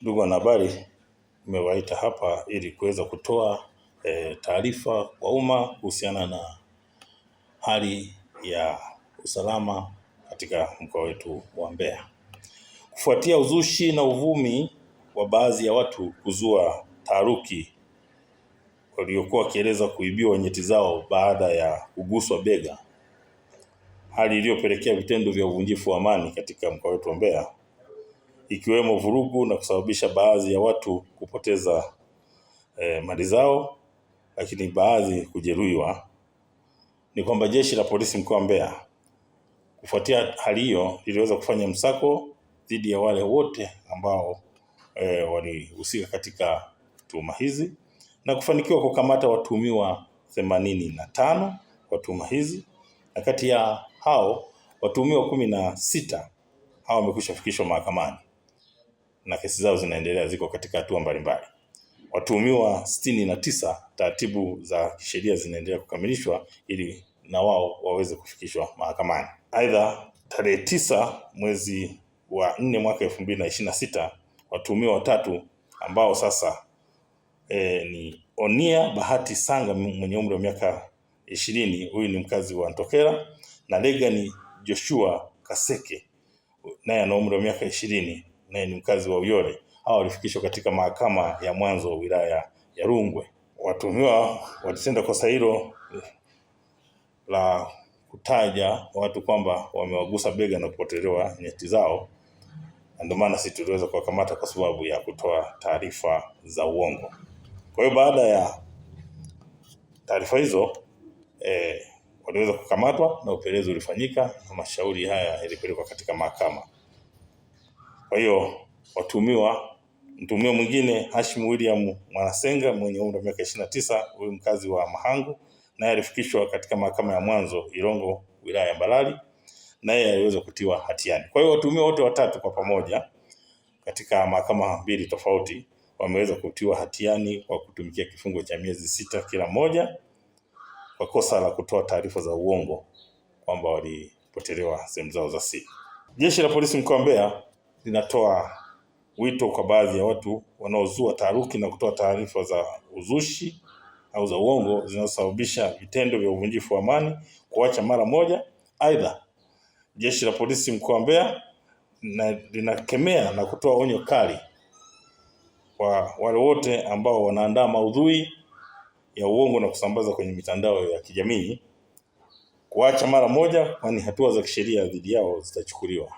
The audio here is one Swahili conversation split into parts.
Ndugu wanahabari, nimewaita hapa ili kuweza kutoa taarifa kwa umma kuhusiana na hali ya usalama katika mkoa wetu wa Mbeya. Kufuatia uzushi na uvumi wa baadhi ya watu kuzua taharuki waliokuwa wakieleza kuibiwa nyeti zao baada ya kuguswa bega, hali iliyopelekea vitendo vya uvunjifu wa amani katika mkoa wetu wa Mbeya, ikiwemo vurugu na kusababisha baadhi ya watu kupoteza mali zao, lakini baadhi kujeruhiwa, ni kwamba jeshi la polisi mkoa wa Mbeya kufuatia hali hiyo liliweza kufanya msako dhidi ya wale wote ambao walihusika katika tuhuma hizi na kufanikiwa kukamata watuhumiwa 85 kwa tuhuma hizi, na kati ya hao watuhumiwa 16 hao wamekwisha fikishwa mahakamani na kesi zao zinaendelea, ziko katika hatua mbalimbali. Watuhumiwa 69 taratibu za kisheria zinaendelea kukamilishwa ili na wao waweze kufikishwa mahakamani. Aidha, tarehe 9 mwezi wa 4 mwaka 2026, watuhumiwa watatu ambao sasa ni Onia Bahati Sanga mwenye umri wa miaka 20, huyu ni mkazi wa Ntokera, na Legani Joshua Kaseke naye ana umri wa miaka 20, naye ni mkazi wa Uyole. Hao walifikishwa katika mahakama ya mwanzo wilaya ya Rungwe. Watuhumiwa walitenda kosa hilo la kutaja watu kwamba wamewagusa bega na kupotelewa nyeti zao, na ndio maana sisi tuliweza kuwakamata kwa sababu ya kutoa taarifa za uongo. Kwa hiyo baada ya taarifa hizo waliweza kukamatwa na upelelezi ulifanyika na mashauri haya yalipelekwa katika mahakama. Kwa hiyo mtuhumiwa mwingine Hashim William Mwanasenga mwenye umri wa miaka 29, huyu mkazi wa Mahangu, naye alifikishwa katika mahakama ya mwanzo Irongo wilaya ya Mbalali, naye aliweza kutiwa hatiani. Kwa hiyo watuhumiwa wote watatu kwa pamoja katika mahakama mbili tofauti wameweza kutiwa hatiani kwa kutumikia kifungo cha miezi 6 kila mmoja kwa kosa la kutoa taarifa za uongo kwamba walipotelewa sehemu zao za siri. Jeshi la polisi mkoa wa Mbeya linatoa wito kwa baadhi ya watu wanaozua taharuki na kutoa taarifa za uzushi au za uongo zinazosababisha vitendo vya uvunjifu wa amani kuacha mara moja. Aidha, jeshi la polisi mkoa wa Mbeya linakemea na kutoa onyo kali kwa wale wote ambao wanaandaa maudhui ya uongo na kusambaza kwenye mitandao ya kijamii kuacha mara moja, kwani hatua za kisheria dhidi yao zitachukuliwa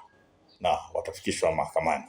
na watafikishwa mahakamani.